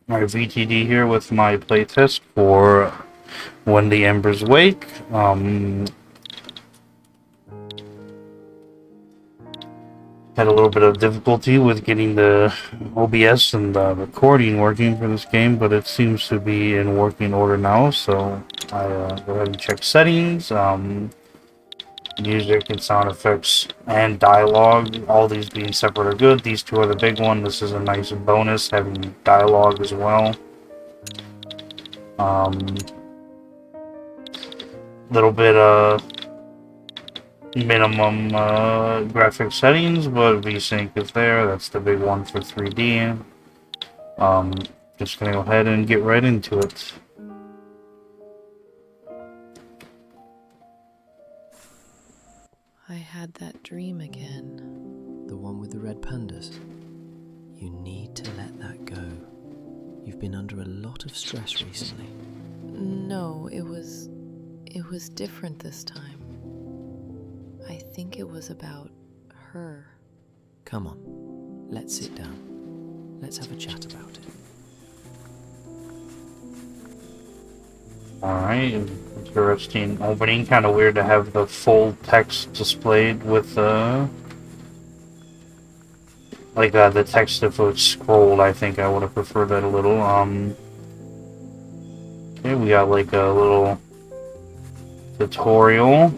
Alright, VTD here with my playtest for When the Embers Wake. Had a little bit of difficulty with getting the OBS and the recording working for this game, but it seems to be in working order now, so I go ahead and check settings. Music and sound effects and dialogue, all these being separate are good. These two are the big one. This is a nice bonus, having dialogue as well. Little bit minimum graphic settings, but VSync is there. That's the big one for 3D. Just gonna go ahead and get right into it. I had that dream again. The one with the red pandas? You need to let that go. You've been under a lot of stress recently. No, it was different this time. I think it was about her. Come on, let's sit down. Let's have a chat about it. Alright, interesting opening. Kind of weird to have the full text displayed with the text if it was scrolled. I think I would have preferred that a little. Okay, we got like a little tutorial.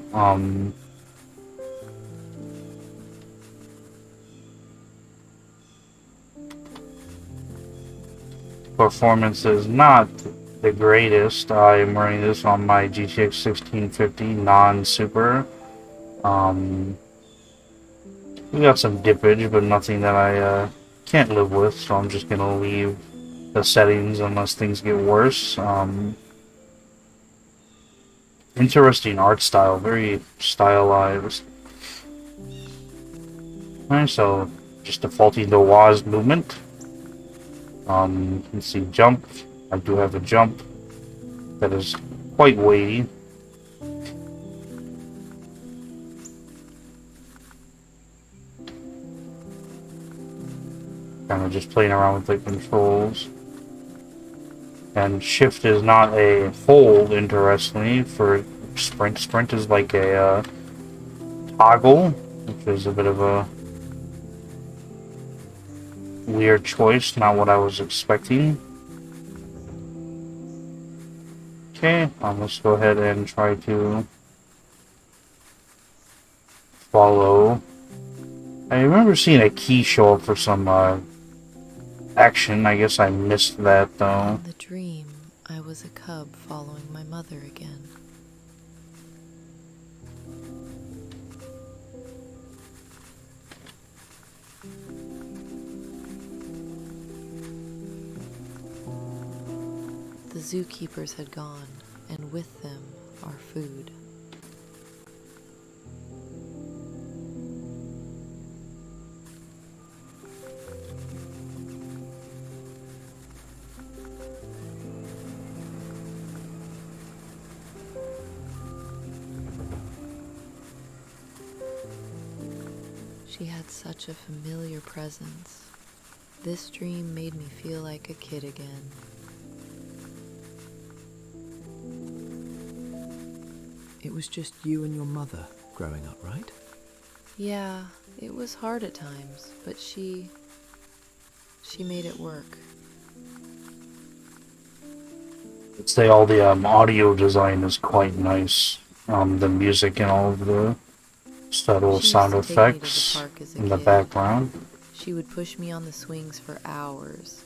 Performance is not the greatest. I'm running this on my GTX 1650 non-super. We got some dippage, but nothing that I can't live with, so I'm just gonna leave the settings unless things get worse. Interesting art style, very stylized. Alright, so just defaulting the WASD movement. Let's see, jump. I do have a jump that is quite weighty. Kind of just playing around with the controls. And shift is not a hold, interestingly, for sprint. Sprint is like a toggle, which is a bit of a weird choice, not what I was expecting. Okay, let's go ahead and try to follow. I remember seeing a key show up for some action. I guess I missed that though. In the dream, I was a cub following my mother again. The zookeepers had gone, and with them, our food. She had such a familiar presence. This dream made me feel like a kid again. It was just you and your mother growing up, right? Yeah, it was hard at times, but she made it work. I'd say all the audio design is quite nice. The music and all of the subtle She used sound to take me to the effects park as a in the kid. background. She would push me on the swings for hours.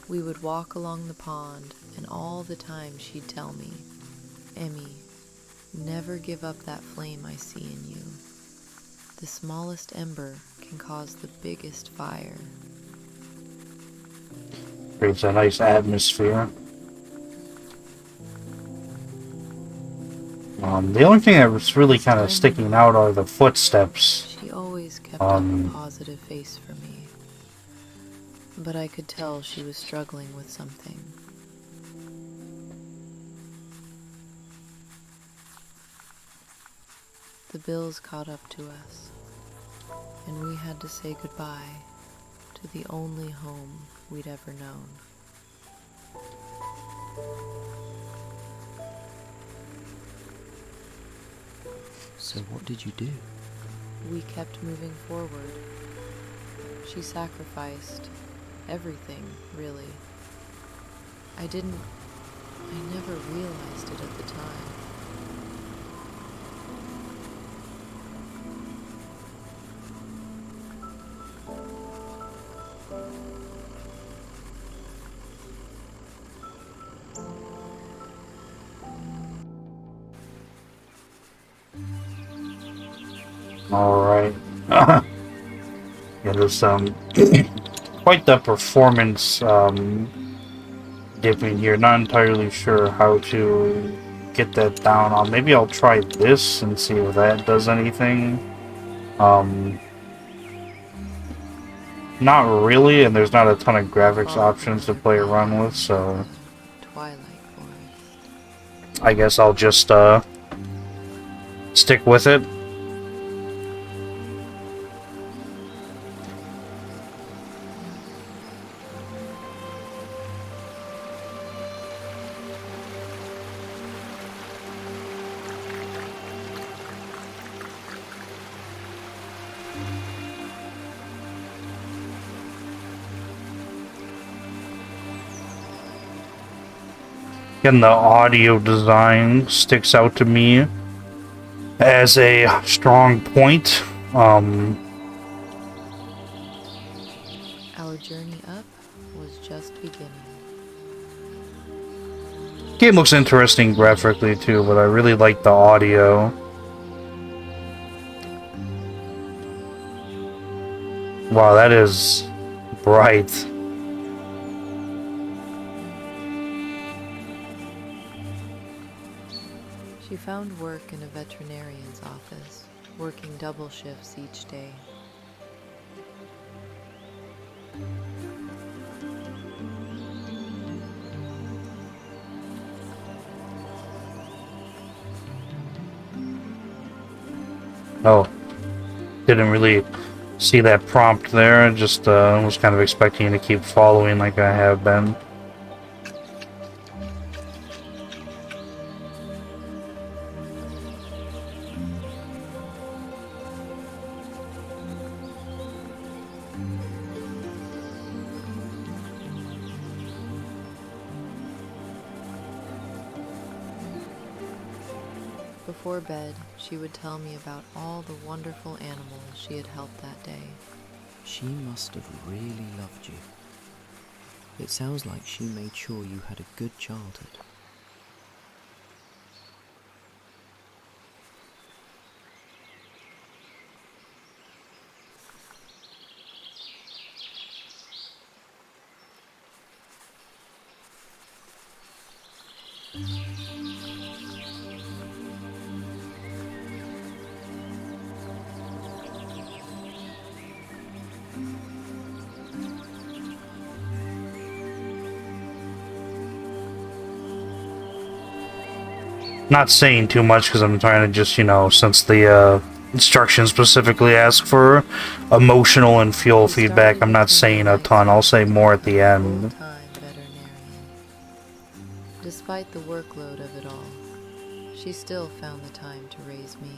We would walk along the pond, and all the time she'd tell me, "Emmy, never give up that flame I see in you. The smallest ember can cause the biggest fire." Creates a nice atmosphere. The only thing that was really kind of sticking out are the footsteps. She always kept up a positive face for me, but I could tell she was struggling with something. The bills caught up to us, and we had to say goodbye to the only home we'd ever known. So what did you do? We kept moving forward. She sacrificed everything, really. I never realized it at the time. Alright. Yeah, there's quite the performance dip in here. Not entirely sure how to get that down. Maybe I'll try this and see if that does anything. Not really, and there's not a ton of graphics Far options to from play the around path with, so of Twilight Forest. I guess I'll just stick with it. Again, the audio design sticks out to me as a strong point. Our journey up was just beginning. Game looks interesting graphically too, but I really like the audio. Wow, that is bright. She found work in a veterinarian's office, working double shifts each day. Oh, didn't really see that prompt there. Just was kind of expecting to keep following like I have been. Before bed, she would tell me about all the wonderful animals she had helped that day. She must have really loved you. It sounds like she made sure you had a good childhood. Not saying too much because I'm trying to just, since the instructions specifically ask for emotional and feel She feedback, started I'm not with her saying a nights ton. I'll say working more at as the a end. full-time veterinarian. Despite the workload of it all, she still found the time to raise me.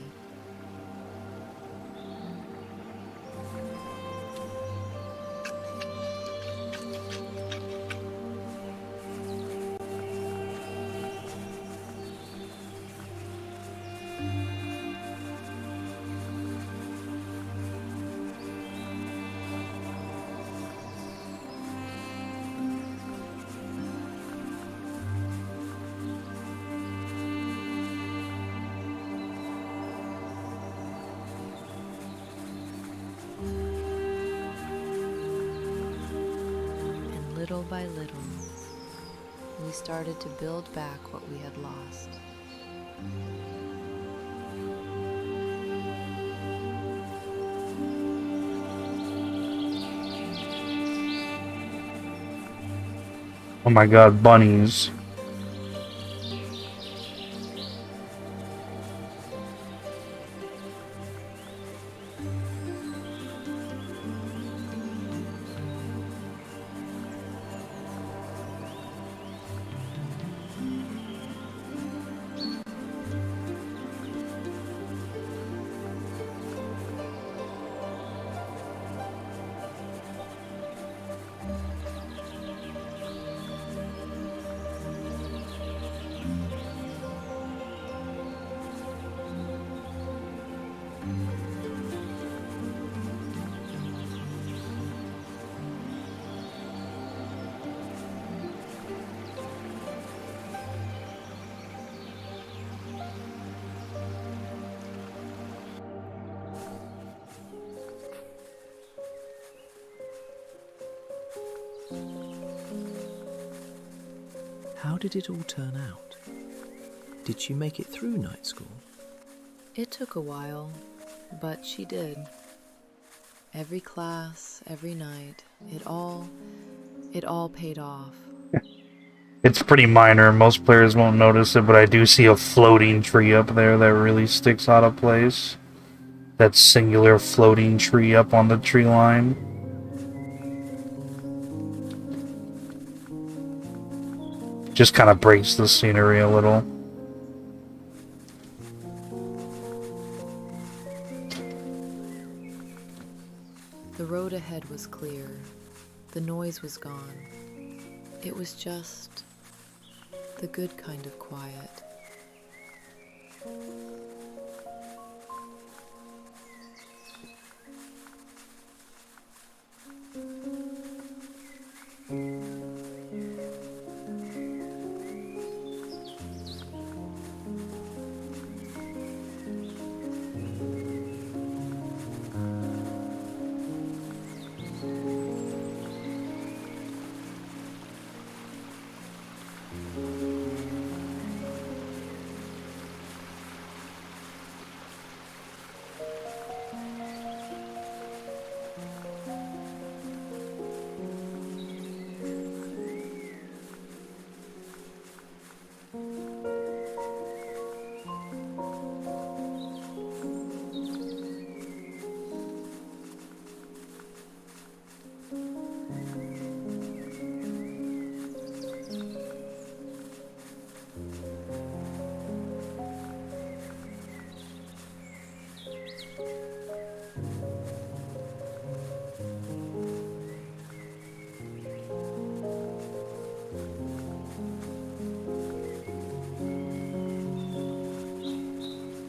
And little by little, we started to build back what we had lost. Oh my god, bunnies. How did it all turn out? Did she make it through night school? It took a while, but she did. Every class, every night, it all paid off. It's pretty minor. Most players won't notice it, but I do see a floating tree up there that really sticks out of place. That singular floating tree up on the tree line. Just kind of breaks the scenery a little. The road ahead was clear. The noise was gone. It was just the good kind of quiet.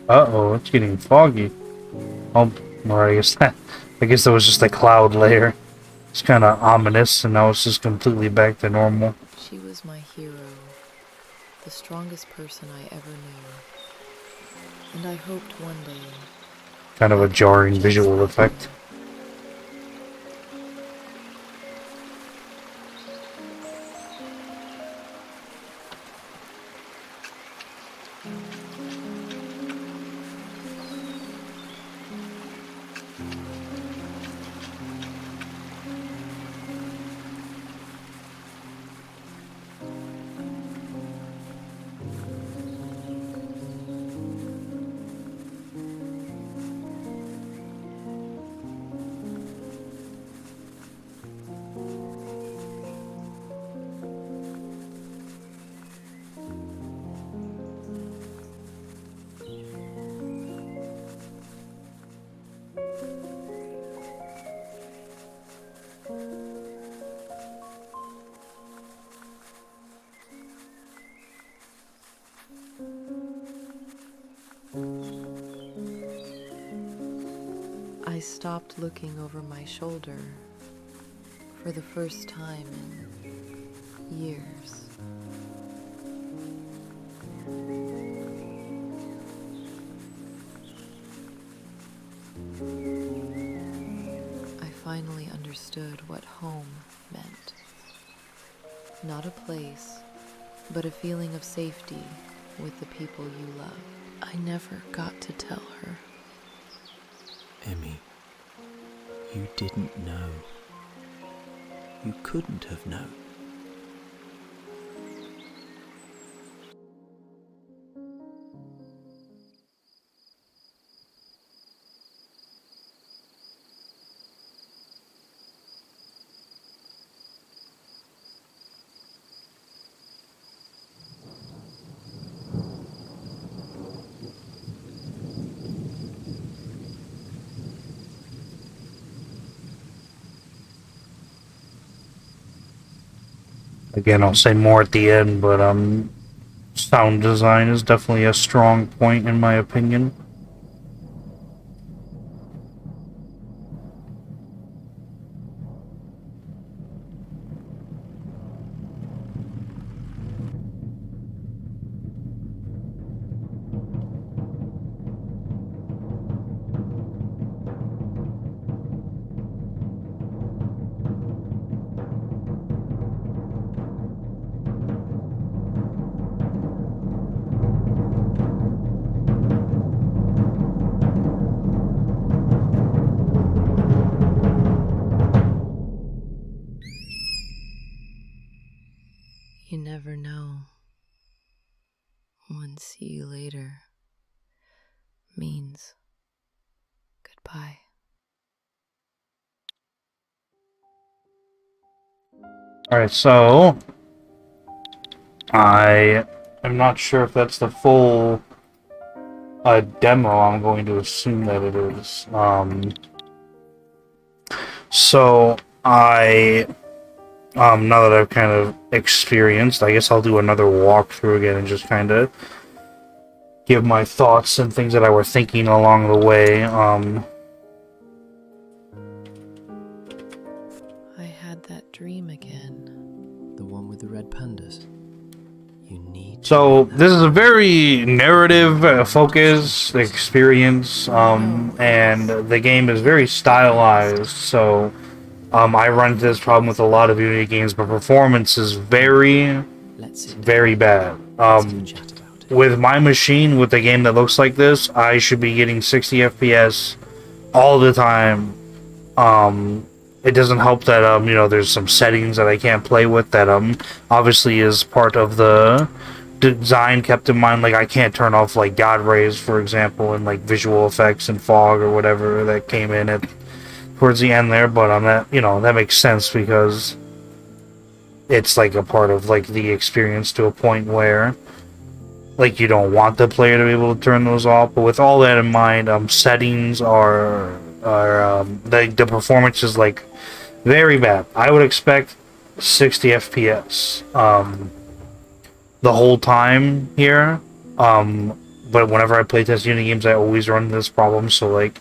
Uh-oh, it's getting foggy. Oh, or I guess that was just a cloud layer. It's kind of ominous, and now it's just completely back to normal. She was my hero, the strongest person I ever knew. And I hoped one day... Kind of a jarring visual effect. I stopped looking over my shoulder for the first time in years. I finally understood what home meant. Not a place, but a feeling of safety with the people you love. I never got to tell her. Emmy, you didn't know. You couldn't have known. Again, I'll say more at the end, but sound design is definitely a strong point in my opinion. You never know. One see you later means goodbye. Alright, so I am not sure if that's the full demo. I'm going to assume that it is. So I now that I've kind of experienced, I guess I'll do another walkthrough again and just kind of give my thoughts and things that I were thinking along the way. I had that dream again. The one with the red pandas. You need. So this is a very narrative focused experience, and the game is very stylized. So I run into this problem with a lot of Unity games, but performance is very bad. With my machine, with a game that looks like this, I should be getting 60 FPS all the time. It doesn't help that you know, there's some settings that I can't play with that obviously is part of the design kept in mind. Like I can't turn off like God rays, for example, and like visual effects and fog or whatever that came in at towards the end there. But that, you know, that makes sense because it's like a part of like the experience to a point where like you don't want the player to be able to turn those off. But with all that in mind, settings are the performance is like very bad. I would expect 60 FPS the whole time here. But whenever I play test Unity games, I always run into this problem. So like,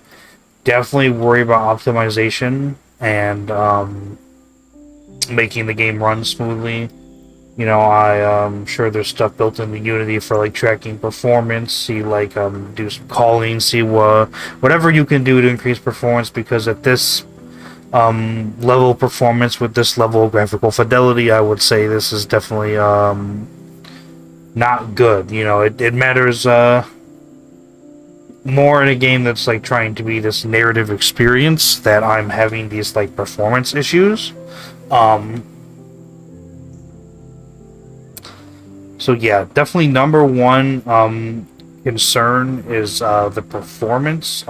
definitely worry about optimization and making the game run smoothly. You know, I'm sure there's stuff built into Unity for like tracking performance. See, like, do some calling. See whatever you can do to increase performance. Because at this level of performance with this level of graphical fidelity, I would say this is definitely not good. You know, it matters more in a game that's like trying to be this narrative experience that I'm having these like performance issues. So yeah, definitely number one concern is the performance.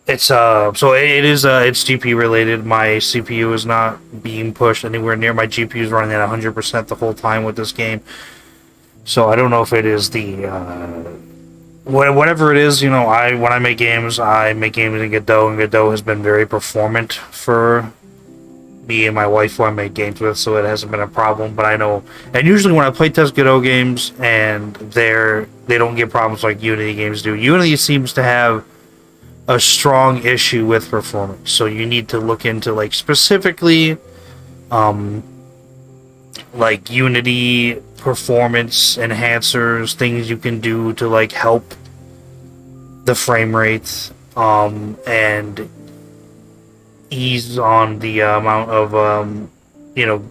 It's it's GPU related. My CPU is not being pushed anywhere near. My GPU is running at 100% the whole time with this game. So I don't know if it is the whatever it is. You know, when I make games in Godot, and Godot has been very performant for me and my wife who I make games with, so it hasn't been a problem. But I know, and usually when I play test Godot games, and they don't get problems like Unity games do. Unity seems to have a strong issue with performance, so you need to look into like specifically like Unity performance enhancers, things you can do to like help the frame rate and ease on the amount of you know,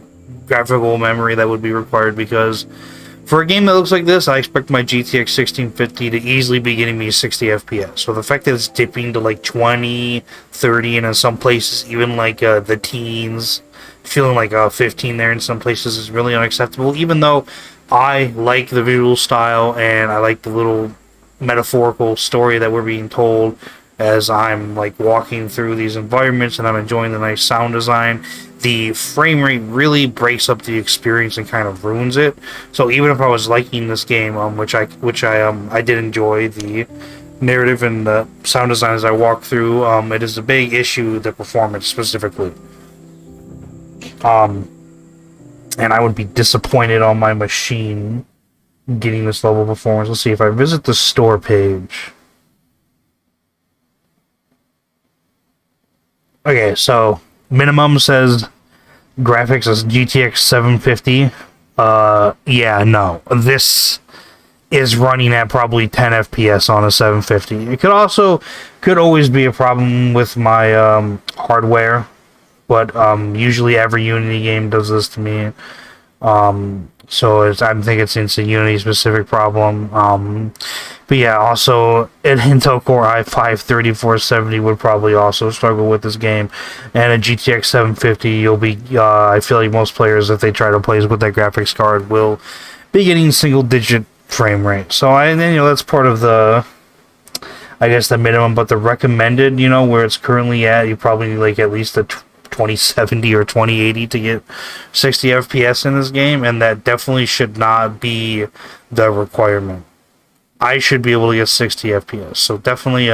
graphical memory that would be required, because for a game that looks like this, I expect my GTX 1650 to easily be getting me 60 FPS. So the fact that it's dipping to like 20, 30, and in some places even like the teens, feeling like 15 there in some places, is really unacceptable. Even though I like the visual style and I like the little metaphorical story that we're being told as I'm like walking through these environments, and I'm enjoying the nice sound design, the frame rate really breaks up the experience and kind of ruins it. So even if I was liking this game, which I did enjoy the narrative and the sound design as I walked through, it is a big issue, the performance specifically. And I would be disappointed on my machine getting this level of performance. Let's see if I visit the store page. Okay, so minimum says graphics is GTX 750. Yeah, no. This is running at probably 10 FPS on a 750. It could always be a problem with my hardware, but usually every Unity game does this to me. So I think it's a Unity specific problem. But yeah, also an Intel Core i5-3470 would probably also struggle with this game, and a GTX 750. You'll be I feel like most players, if they try to play with that graphics card, will be getting single digit frame rate. So that's part of the, I guess, the minimum, but the recommended, where it's currently at, you probably need like at least a 2070 or 2080 to get 60 FPS in this game, and that definitely should not be the requirement. I should be able to get 60 FPS, so definitely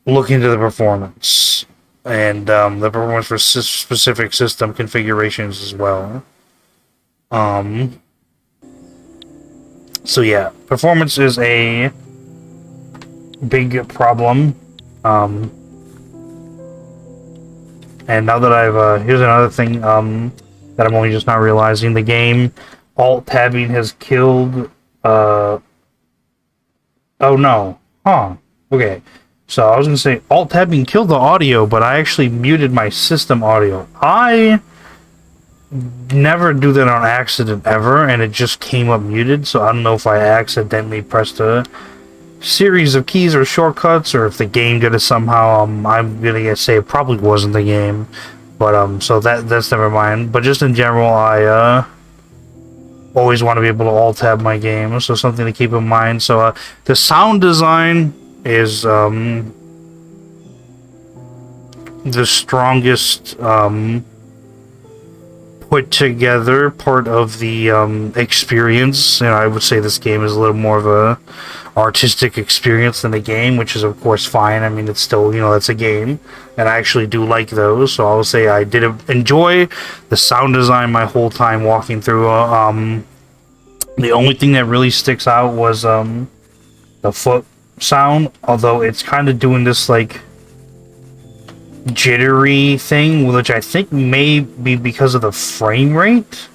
look into the performance, and the performance for specific system configurations as well. So yeah, performance is a big problem. And now that here's another thing that I'm only just not realizing. The game alt-tabbing has killed, oh no. Huh. Okay. So I was gonna say alt-tabbing killed the audio, but I actually muted my system audio. I never do that on accident ever, and it just came up muted, so I don't know if I accidentally pressed a series of keys or shortcuts, or if the game did it somehow. I'm gonna say it probably wasn't the game, but so that's never mind. But just in general, I always want to be able to alt-tab my game, so something to keep in mind. So the sound design is the strongest put together part of the experience, and I would say this game is a little more of a artistic experience than the game, which is of course fine. I mean, it's still, it's a game, and I actually do like those, so I will say I did enjoy the sound design my whole time walking through. The only thing that really sticks out was the foot sound, although it's kind of doing this like jittery thing, which I think may be because of the frame rate,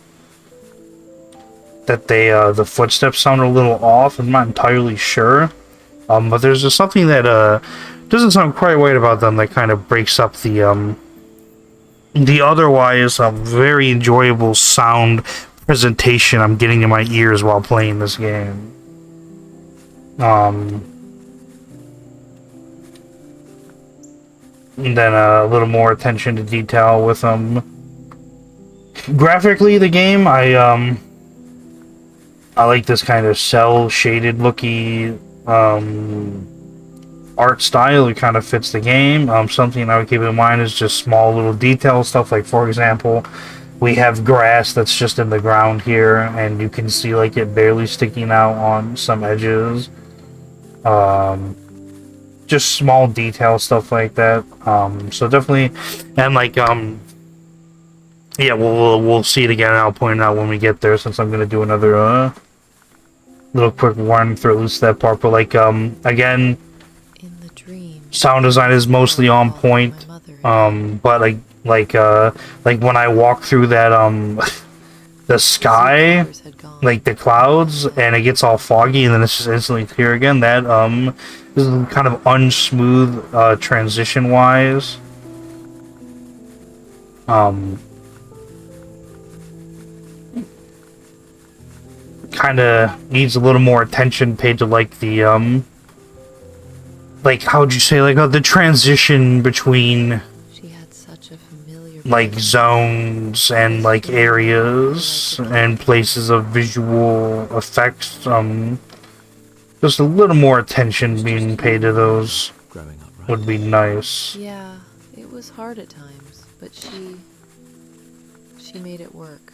that the footsteps sound a little off. I'm not entirely sure, but there's just something that doesn't sound quite right about them, that kind of breaks up the otherwise very enjoyable sound presentation I'm getting in my ears while playing this game. And then a little more attention to detail with graphically, the game, I like this kind of cell shaded looky art style. It kind of fits the game. Something I would keep in mind is just small little detail stuff, like for example, we have grass that's just in the ground here, and you can see like it barely sticking out on some edges. Just small detail stuff like that. So definitely, and like yeah, we'll see it again, and I'll point it out when we get there, since I'm gonna do another little quick run through at least that part. But like again, In the dream, sound design is mostly on point. But like when I walk through that the sky, like the clouds, and it gets all foggy and then it's just instantly clear again, that is kind of unsmooth transition wise. Kind of needs a little more attention paid to like the like, how would you say, like the transition between she had such a familiar like zones and like areas and places of visual effects. Just a little more attention being paid to those Growing up, right? would be nice. Yeah, it was hard at times, but she made it work.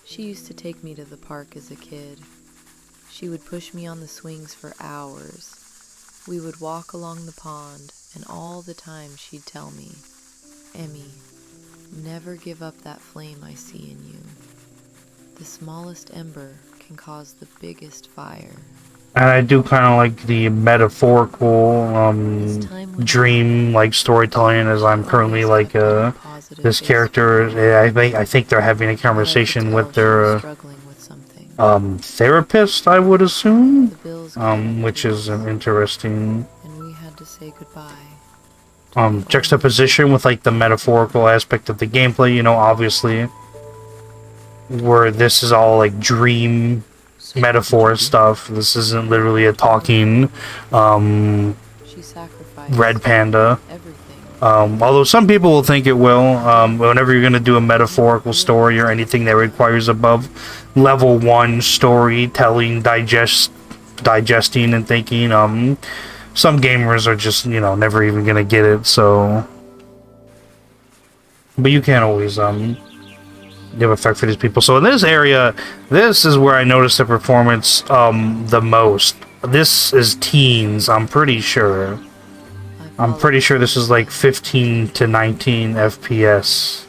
She used to take me to the park as a kid. She would push me on the swings for hours. We would walk along the pond, and all the time she'd tell me, "Emmy, never give up that flame I see in you. The smallest ember can cause the biggest fire." And I do kind of like the metaphorical dream like storytelling, as I'm currently like this character. I think they're having a conversation with their therapist, I would assume, which is an interesting and we had to say goodbye. Juxtaposition with like the metaphorical aspect of the gameplay, you know, obviously, where this is all like dream metaphor stuff. This isn't literally a talking She sacrificed red panda. everything. Although some people will think it will. Whenever you're going to do a metaphorical story or anything that requires above level 1 storytelling, digesting and thinking, some gamers are just, you know, never even going to get it, so... But you can't always, give effect for these people. So in this area, this is where I noticed the performance, the most. This is teens, I'm pretty sure. I'm pretty sure this is like 15 to 19 FPS.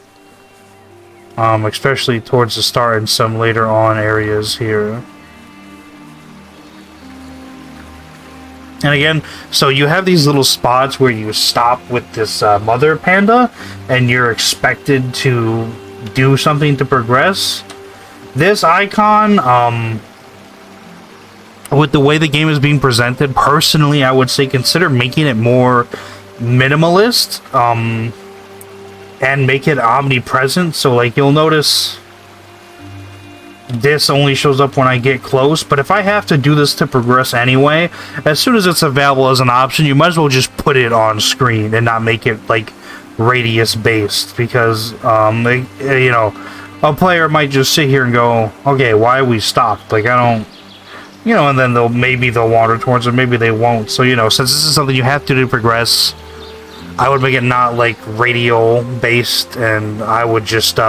Especially towards the start and some later on areas here. And again, so you have these little spots where you stop with this mother panda, and you're expected to do something to progress. This icon, with the way the game is being presented, personally, I would say consider making it more minimalist, and make it omnipresent. So, like, you'll notice this only shows up when I get close, but if I have to do this to progress anyway, as soon as it's available as an option, you might as well just put it on screen and not make it, like, radius-based, because, you know, a player might just sit here and go, okay, why are we stopped? Like, I don't... You know, and then maybe they'll wander towards it, maybe they won't. So, you know, since this is something you have to do to progress, I would make it not, like, radial-based, and I would just,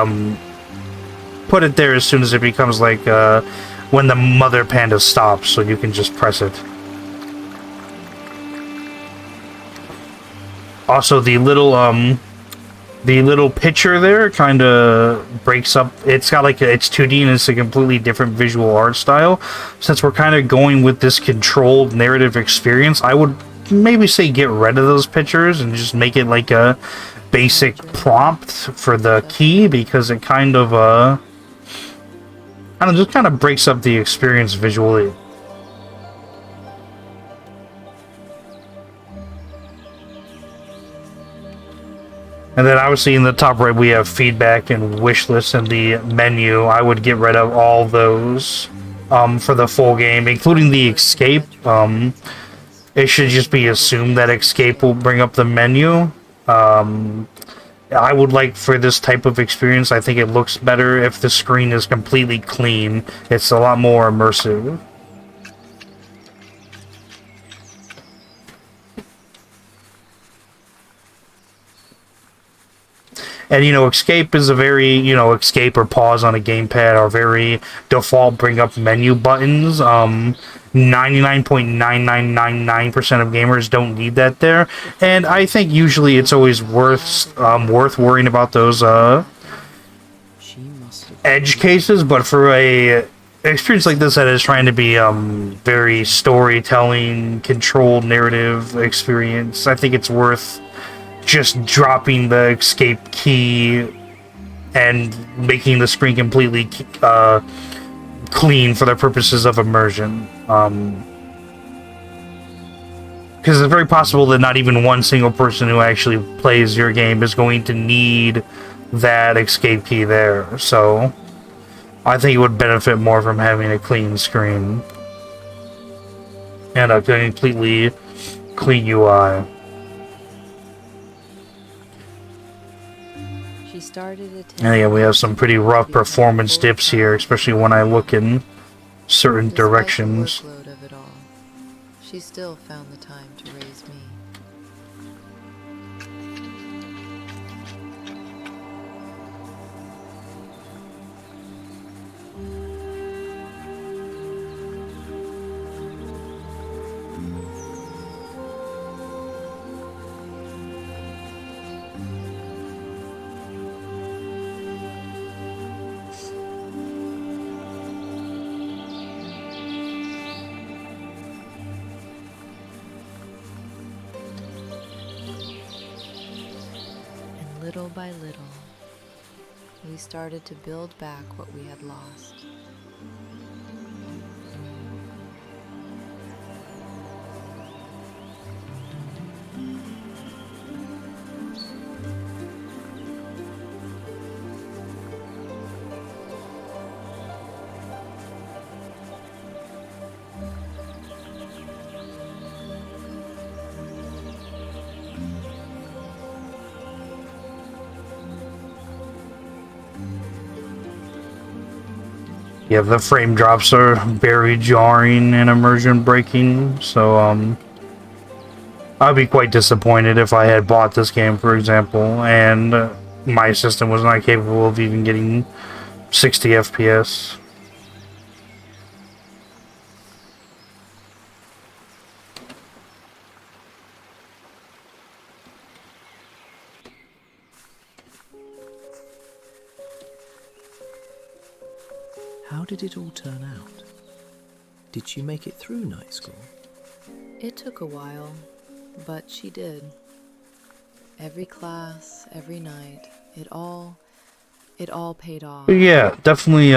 put it there as soon as it becomes, like, when the mother panda stops, so you can just press it. Also, the little picture there kind of breaks up. It's got like it's 2D and it's a completely different visual art style. Since we're kind of going with this controlled narrative experience, I would maybe say get rid of those pictures and just make it like a basic prompt for the key, because it kind of I don't know, just kind of breaks up the experience visually. And then obviously in the top right we have feedback and wish list in the menu. I would get rid of all those for the full game, including the escape. It should just be assumed that escape will bring up the menu. I would like, for this type of experience, I think it looks better if the screen is completely clean. It's a lot more immersive. And, you know, escape is a very, you know, escape or pause on a gamepad are very default bring up menu buttons. 99.9999% of gamers don't need that there. And I think usually it's always worth worrying about those edge cases. But for a experience like this that is trying to be very storytelling, controlled narrative experience, I think it's worth just dropping the escape key and making the screen completely clean for the purposes of immersion. Because it's very possible that not even one single person who actually plays your game is going to need that escape key there. So I think it would benefit more from having a clean screen and a completely clean UI. And yeah, we have some pretty rough performance dips here, especially when I look in certain directions. Despite the workload of it all, she still found the time to raise me. Little by little, we started to build back what we had lost. Yeah, the frame drops are very jarring and immersion breaking, so I'd be quite disappointed if I had bought this game, for example, and my system was not capable of even getting 60 FPS. How did it all turn out? Did she make it through night school? It took a while, but she did. Every class, every night, it all paid off. Yeah, definitely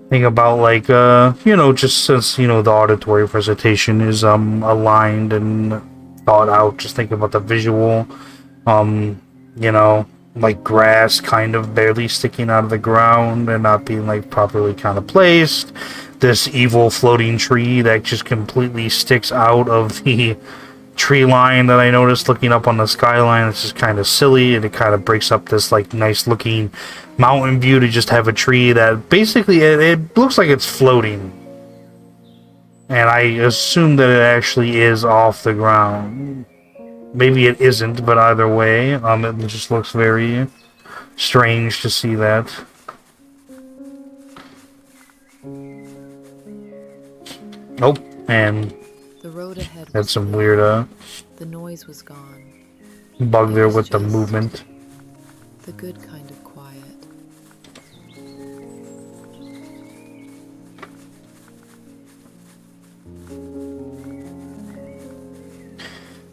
think about like just since the auditory presentation is aligned and thought out, just think about the visual, you know, like grass kind of barely sticking out of the ground and not being like properly kind of placed. This evil floating tree that just completely sticks out of the tree line that I noticed looking up on the skyline. It's just kind of silly, and it kind of breaks up this like nice looking mountain view to just have a tree that basically it looks like it's floating, and I assume that it actually is off the ground. Maybe it isn't, but either way, it just looks very strange to see that. Nope, and The road ahead had was some clear. weird The noise was gone. bug there It was with the just movement. The good kind of quiet.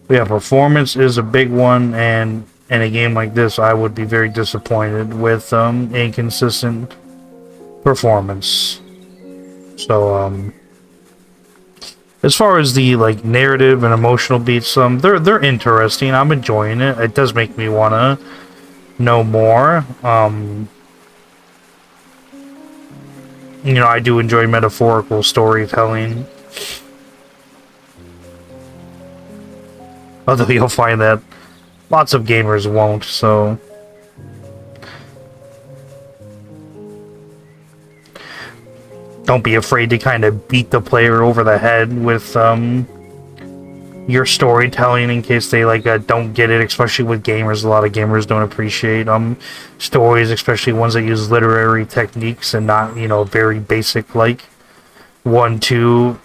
Yeah, performance is a big one, and in a game like this, I would be very disappointed with inconsistent performance. So, as far as the like narrative and emotional beats, they're interesting. I'm enjoying it. It does make me wanna know more. I do enjoy metaphorical storytelling. Although you'll find that lots of gamers won't, so... Don't be afraid to kind of beat the player over the head with your storytelling in case they don't get it, especially with gamers. A lot of gamers don't appreciate stories, especially ones that use literary techniques and not, very basic like 1-2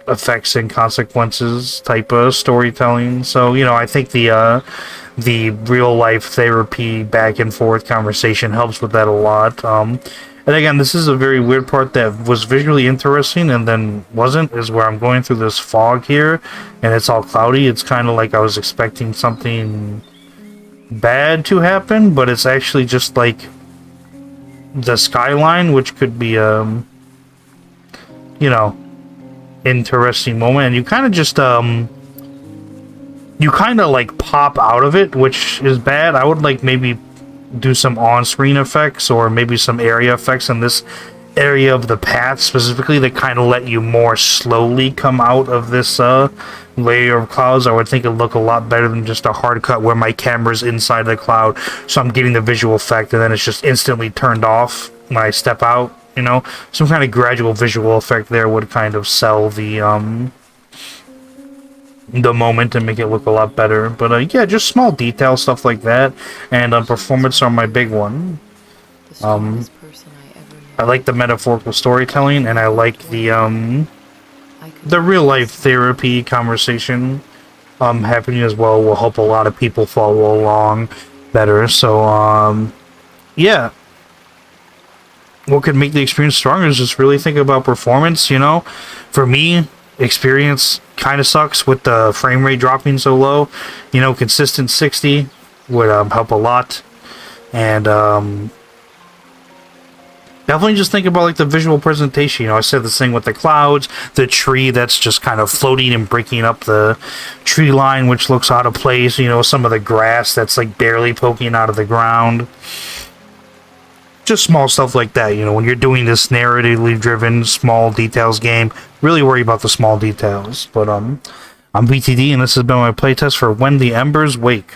effects and consequences type of storytelling. So, I think the real life therapy back and forth conversation helps with that a lot. And again, this is a very weird part that was visually interesting and then wasn't, is where I'm going through this fog here and it's all cloudy. It's kind of like I was expecting something bad to happen, but it's actually just like the skyline, which could be interesting moment, and you kind of just like pop out of it, which is bad. I would like maybe do some on-screen effects or maybe some area effects in this area of the path specifically that kind of let you more slowly come out of this layer of clouds. I would think it'd look a lot better than just a hard cut where my camera's inside the cloud, so I'm getting the visual effect and then it's just instantly turned off when I step out. Some kind of gradual visual effect there would kind of sell the moment and make it look a lot better. But yeah, just small detail stuff like that, and performance are my big one. The strongest person I ever knew. I like the metaphorical storytelling, and I like the I could real life therapy conversation happening as well. Will help a lot of people follow along better. So yeah. What could make the experience stronger is just really think about performance, For me, experience kind of sucks with the frame rate dropping so low. Consistent 60 would help a lot. And definitely just think about like the visual presentation. I said this thing with the clouds, the tree that's just kind of floating and breaking up the tree line, which looks out of place. Some of the grass that's like barely poking out of the ground. Just small stuff like that, when you're doing this narratively driven small details game, really worry about the small details. But I'm BTD, and this has been my playtest for When the Embers Wake.